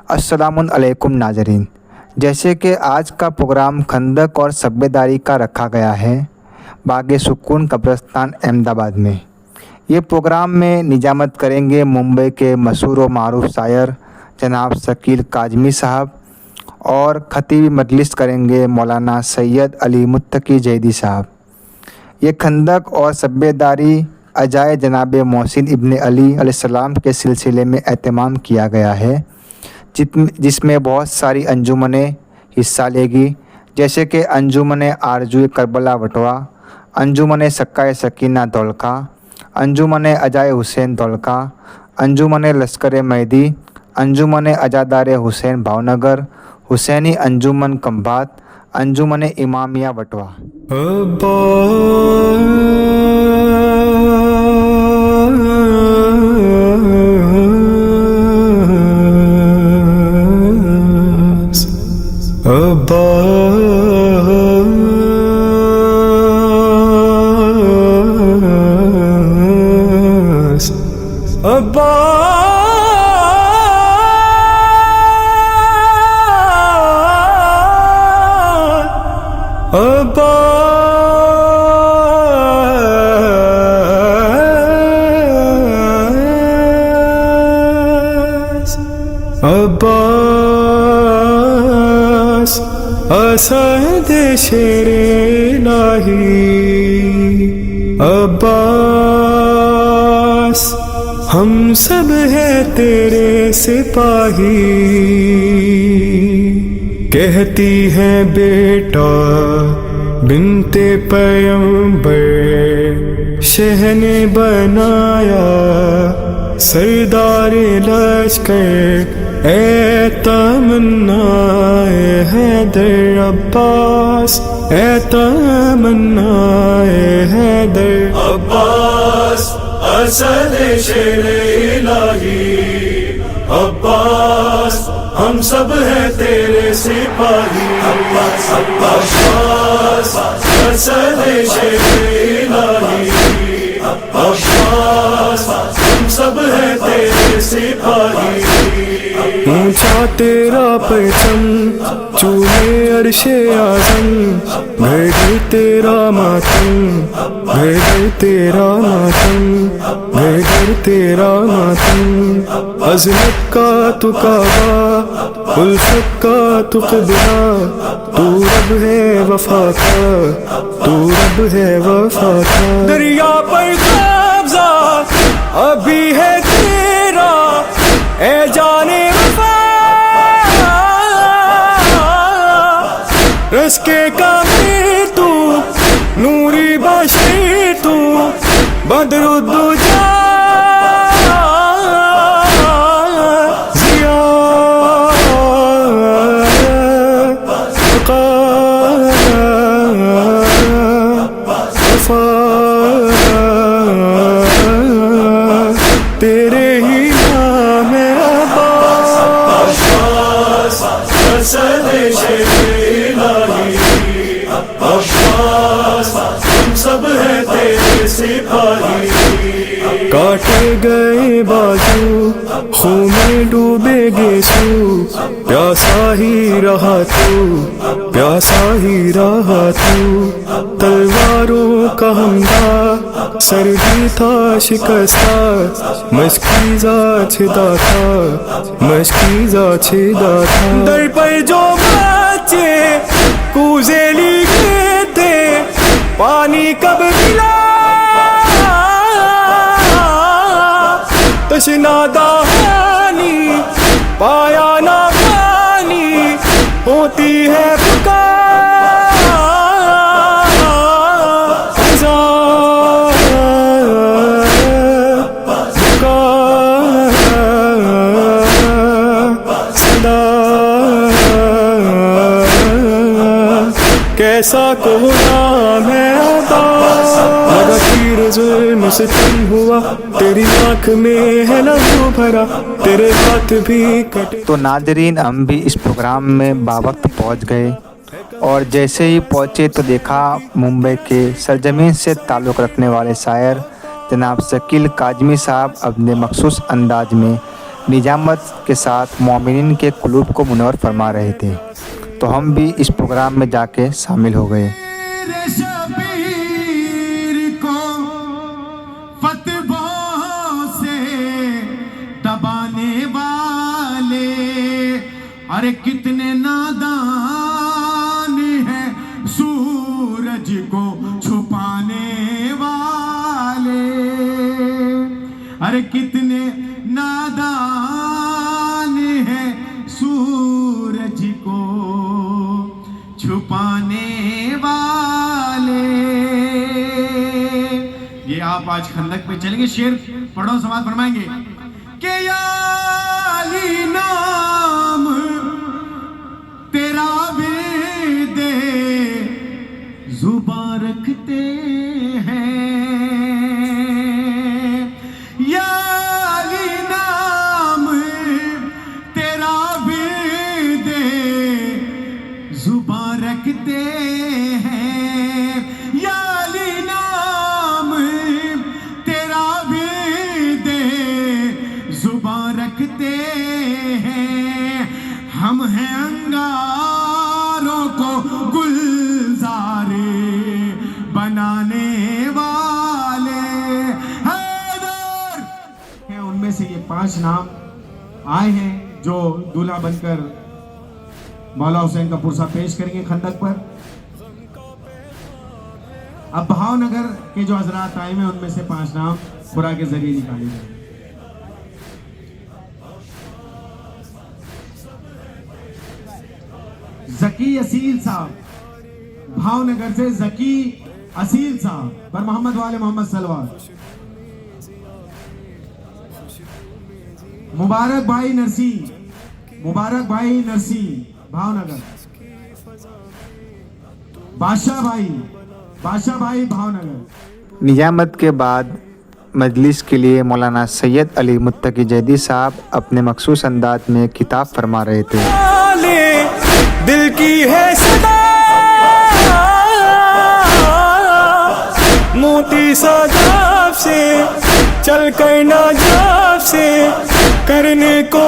अस्सलामुअलैकुम नाज़रीन। जैसे कि आज का प्रोग्राम खंदक और सब्बेदारी का रखा गया है बाग़ सुकून कब्रिस्तान अहमदाबाद में। ये प्रोग्राम में निजामत करेंगे मुंबई के मशहूर व मारूफ शायर जनाब शकील काज़मी साहब और खतीब मजलिस करेंगे मौलाना सैयद अली मुत्तकी जैदी साहब। ये खंदक और सब्बेदारी अजाए जनाब मोहसिन इब्न अली अलैहिस्सलाम के सिलसिले में एहतमाम किया गया है, जिसमें बहुत सारी अंजुमनें हिस्सा लेगी, जैसे कि अंजुमन आरज़ू करबला वटवा, अंजुमन सक्का सकीना दौलका, अंजुमन अजाए हुसैन दौलका, अंजुमन लश्कर मेहदी, अंजुमन अजादार हुसैन भावनगर, हुसैनी अंजुमन कम्बात, अंजुमन इमामिया वटवा। अब्बास असद शेरे इलाही, अब्बास हम सब हैं तेरे सिपाही। कहती है बेटा बिनते पैगंबर, शहने बनाया सरदार लश्कर, ए तमन्नाए हैदर अब्बास, ए तमन्नाए हैदर अब्बास असद शेरे इलाही, अब्बास हम सब हैं तेरे सिपाही। अब्बास अब्बास असद शेरे इलाही, अब्बास हम सब हैं तेरे सिपाही। ऊंचा तेरा परचम चूमे अर्शे आज़म, घर घर तेरा मातम, घर घर तेरा मातम, घर घर तेरा मातम। अज़मत का तू काबा, उल्फत का तू क़िबला, तू रब है वफ़ा का, तू रब है वफ़ा का। दरिया पर कब्ज़ा अभी है तेरा, ए जाने वफ़ा रस्के का तू, नूरी बशीर तू, बदरुद्दुजा ज़िया वफ़ा तेरे ही नाम है अब्बास। असद शेरे इलाही, अब्बास हम सब हैं तेरे सिपाही। काटे गए बाजू खून में डूबे गेसू, प्यासा ही रहा तू, प्यासा ही रहा तू। तलवारों का हमला सर भी था शिकस्ता, मशकीज़ा छिदा था, मशकीज़ा छिदा था। दर पर जो बच्चे कूज़े लिखे थे, पानी कब मिला तशना दहानी, पाया ना पानी होती है कैसा कोहराम है अब्बास, लगा तीर जुल्म सितम हुआ, तेरी आँख में है लहू भरा, तेरे हाथ भी कटे। तो नाज़रीन, हम भी इस प्रोग्राम में बावक्त पहुंच गए और जैसे ही पहुंचे तो देखा मुंबई के सरजमीन से ताल्लुक़ रखने वाले शायर जनाब शकील काज़मी साहब अपने मखसूस अंदाज में निजामत के साथ मोमिनीन के कुलूब को मुनव्वर फरमा रहे थे, तो हम भी इस प्रोग्राम में जाके शामिल हो गए। शबीर को फतवों से दबाने वाले, अरे कितने नादान हैं सूरज को छुपाने वाले, अरे कितने नादान हैं सूरज को छुपाने वाले। ये आप आज खंदक पे चलेंगे, शेर पढ़ो समाज फरमाएंगे कि या अली नाम तेरा विदे जुबां रखते हैं, या अली नाम तेरा विदे जुबां रखते हैं, या अली नाम तेरा विदे जुबां रखते हैं। हम हैं अंगारों को गुलजारे बनाने वाले। हैदर हैं, उनमें से ये 5 नाम आए हैं जो दूल्हा बनकर मौला हुसैन का पुरसा पेश करेंगे खंदक पर। अब भावनगर के जो हजरात आए हैं उनमें से 5 नाम खुरा के जरिए निकाले गए। जकी असील साहब भावनगर से, जकी असील साहब पर मोहम्मद वाले मोहम्मद सलवार। मुबारक भाई नरसी, मुबारक भाई नरसी भावनगर। बादशाह भाई भावनगर। निजामत के बाद मजलिस के लिए मौलाना सैयद अली मुत्तकी जैदी साहब अपने मखसूस अंदाज में खिताब फरमा रहे थे। दिल की है सदा मोती साजाब से चल कर नाजाब से करने को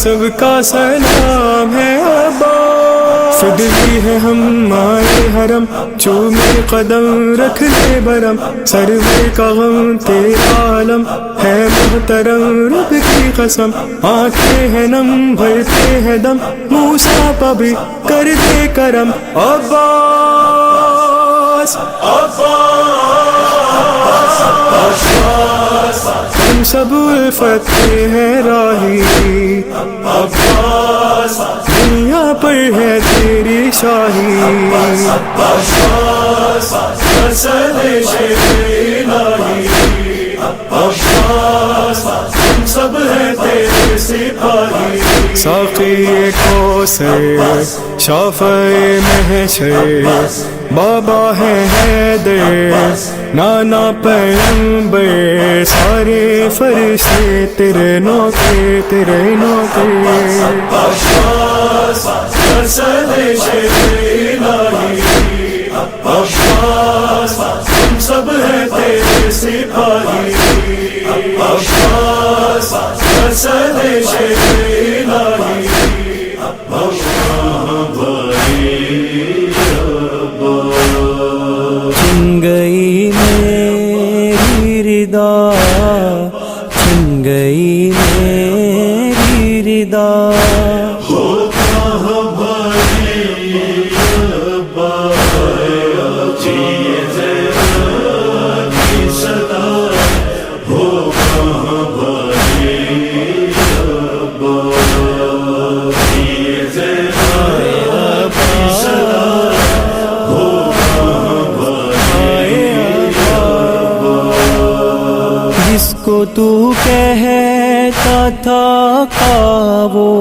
सबका सलाम है फिदली है हमारे हरम, चूमे कदम रख ले बरम, सरवे का गम तेरा आलम है मुहतरम रब की कसम। आंखें हैं नम भरते हैं दम, मूसा पर भी कर दे करम। अब्बास हम सब उल्फत हैं राही, अब्बास दुनिया पर है तेरी शाही। अब्बास हम सब हैं तेरे सिपाही। साक़ी कौसर शाफ़े महशर बाबा है हैदर नाना पैगंबर, सारे फरिश्ते तेरे नौकर तेरे नौकर। अब्बास हम सब हैं तेरे सिपाही। अब्बास छिन गई मेरी रिदा, छिन गई मेरी रिदा। जिसको तू कहता था का वो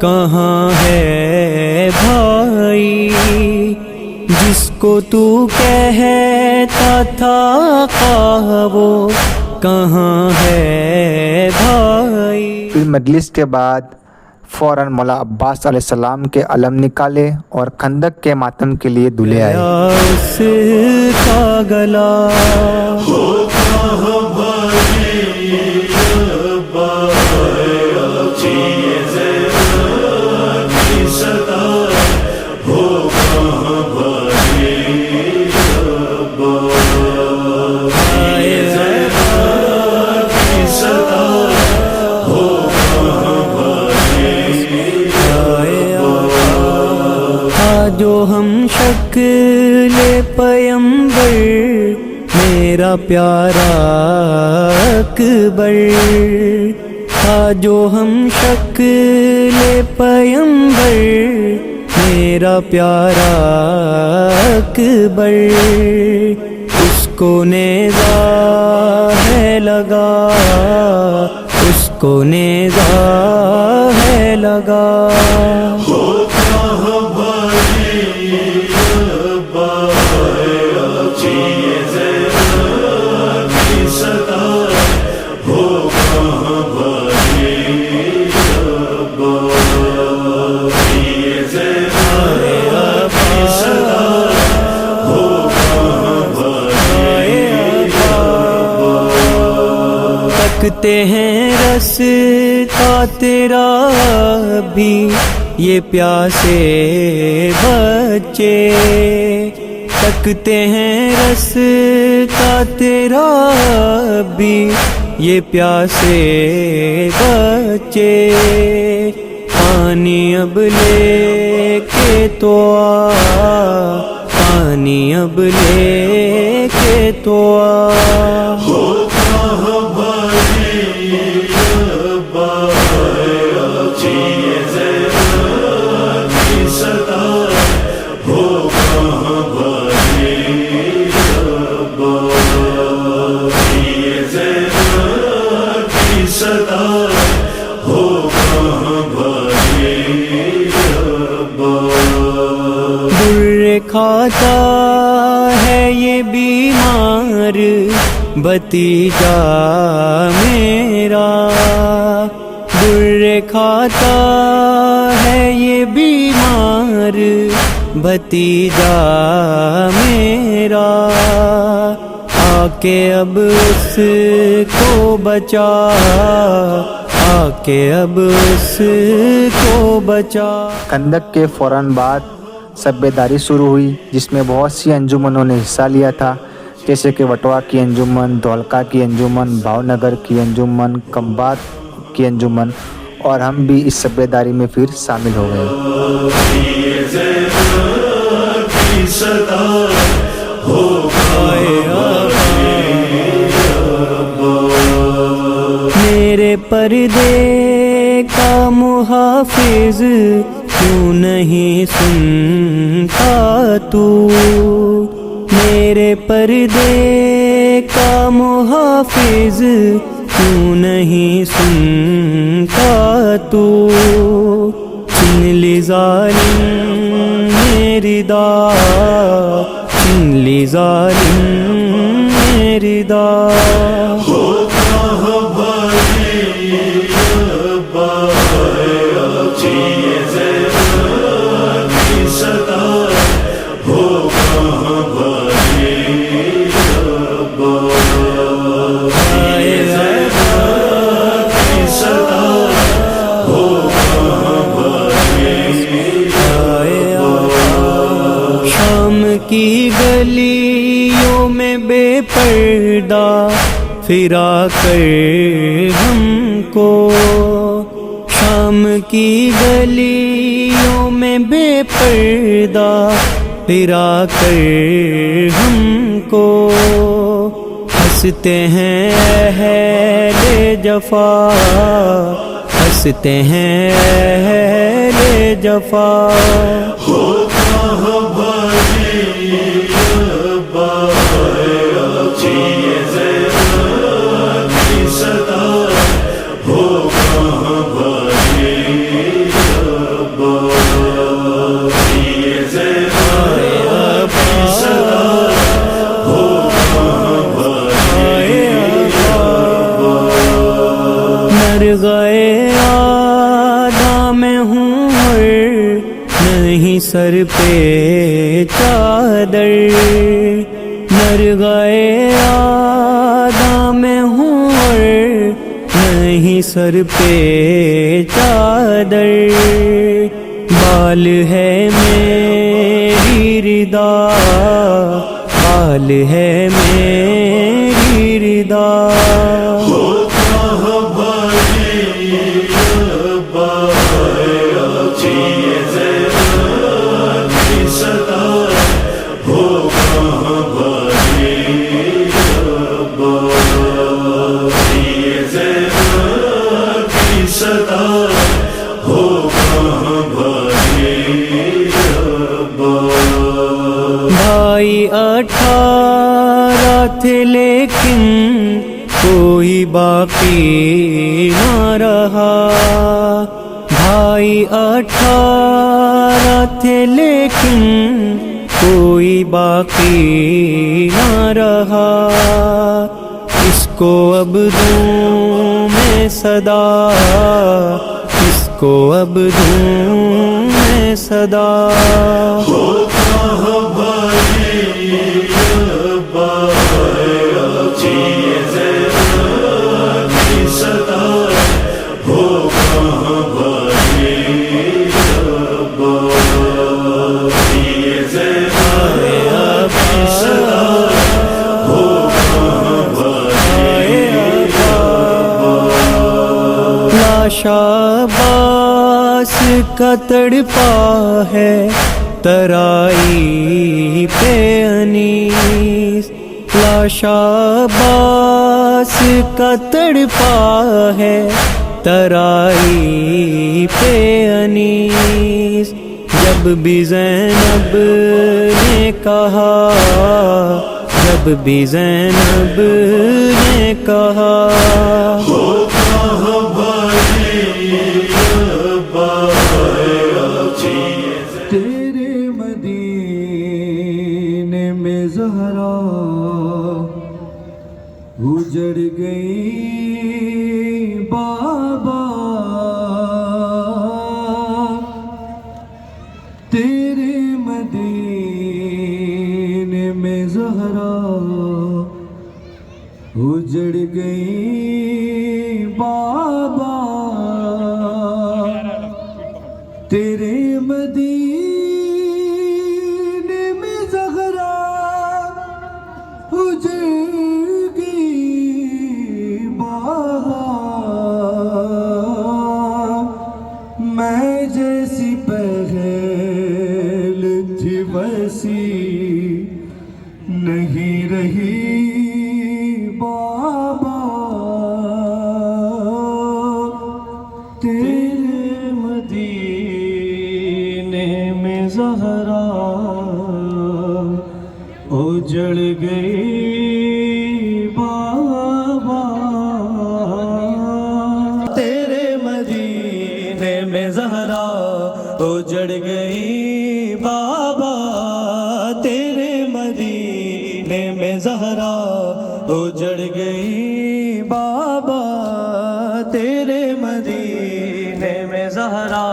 कहाँ है भाई, जिसको तू कहता था का वो کہاں ہے بھائی. پھر مجلس کے بعد فوراً مولا عباس علیہ السلام کے علم نکالے اور خندق کے ماتم کے لیے دلے آئے. اس کا گلا جو ہم شکل پیمبر میرا پیارا اکبر تھا، جو ہم شکل پیمبر میرا پیارا اکبر. اس کو نیزہ ہے لگا، اس کو نیزہ ہے لگا. تکتے ہیں رستا تیرا بھی یہ پیاسے بچے، تکتے ہیں رستا تیرا بھی یہ پیاسے بچے. پانی اب لے کے تو آ، پانی اب لے کے تو آ. کھاتا ہے یہ بیمار بھتیجا میرا، در کھاتا ہے یہ بیمار بھتیجا میرا. آ کے اب اس کو بچا، آ کے اب اس کو بچا. خندق کے فوراً بعد صبیداری شروع ہوئی، جس میں بہت سی انجمنوں نے حصہ لیا تھا، جیسے کہ وٹوا کی انجمن، دھولکا کی انجمن، بھاؤ نگر کی انجمن، کمبات کی انجمن، اور ہم بھی اس صبیداری میں پھر شامل ہو گئے. میرے پردے کا محافظ کیوں نہیں سنتا تو، میرے پردے کا محافظ کیوں نہیں سنتا تو. چھن لی ظالم میری داد، چھن لی ظالم میری داد. شام کی گلیوں میں بے پردہ پھرا کر ہم کو، شام کی گلیوں میں بے پردہ پھرا کر ہم کو. ہنستے ہیں اہل جفا، ہنستے ہیں اہل جفا. نہیں سر پہ چادر نرغائے آدھا میں ہوں اور نہیں سر پہ چادر بال ہے میری ردا بال ہے میری ردا بھائی 18 تھے لیکن کوئی باقی نہ رہا بھائی 18 تھے لیکن کوئی باقی نہ رہا اس کو اب دوں میں صدا اس کو اب دوں میں صدا شاباس کا تڑپا ہے ترائی پہ انیس لاشاباس کا تڑپا ہے ترائی پہ انیس جب بھی زینب نے کہا جب بھی زینب نے کہا تیرے مدینے میں زہرا اجڑ گئی بابا تیرے مدینے میں زہرا اجڑ گئی بابا تیرے مدینے میں زہرا اجڑ گئی بابا میں جیسی پہل تھی ویسی نہیں رہی بابا تیرے مدینے میں زہرا اجڑ گئی بابا تیرے مدینے میں زہرا اجڑ گئی بابا تیرے مدینے میں زہرا اجڑ گئی بابا تیرے مدینے میں زہرا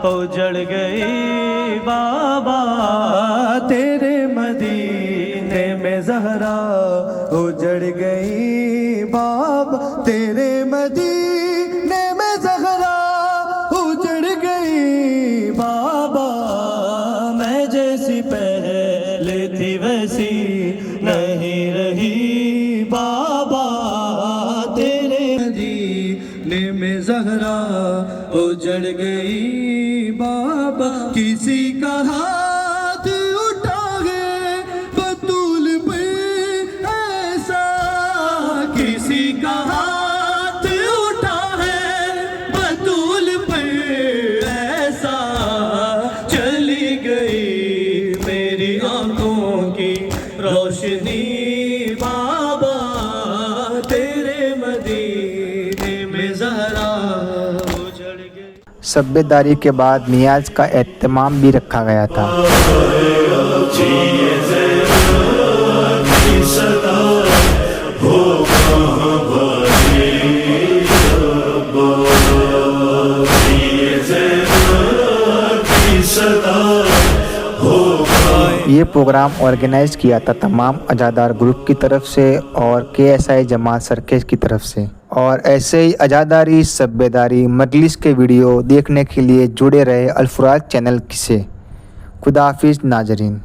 اجڑ گئی بابا تیرے مدینے میں زہرا اجڑ گئی بابا تیرے مدینے میں زہرا اجڑ گئی بابا میں جیسی پہلے تھی ویسی نہیں رہی بابا تیرے مدینے میں زہرا اجڑ گئی بابا کسی کا ہاتھ اٹھا ہے بطول پہ ایسا کسی کا ہاتھ اٹھا ہے بطول پہ ایسا چلی گئی میری آنکھوں کی روشنی بابا تیرے مدینے میں زہرا اجڑ گئی سبیداری کے بعد نیاز کا اہتمام بھی رکھا گیا تھا صدا ये प्रोग्राम ऑर्गेनाइज किया था तमाम अजादार ग्रुप की तरफ से और KSI जमात सरकेज की तरफ से। और ऐसे ही अजादारी सब्बेदारी मजलिस के वीडियो देखने के लिए जुड़े रहे अल फुरात चैनल से। खुदा हाफिज़ नाजरीन।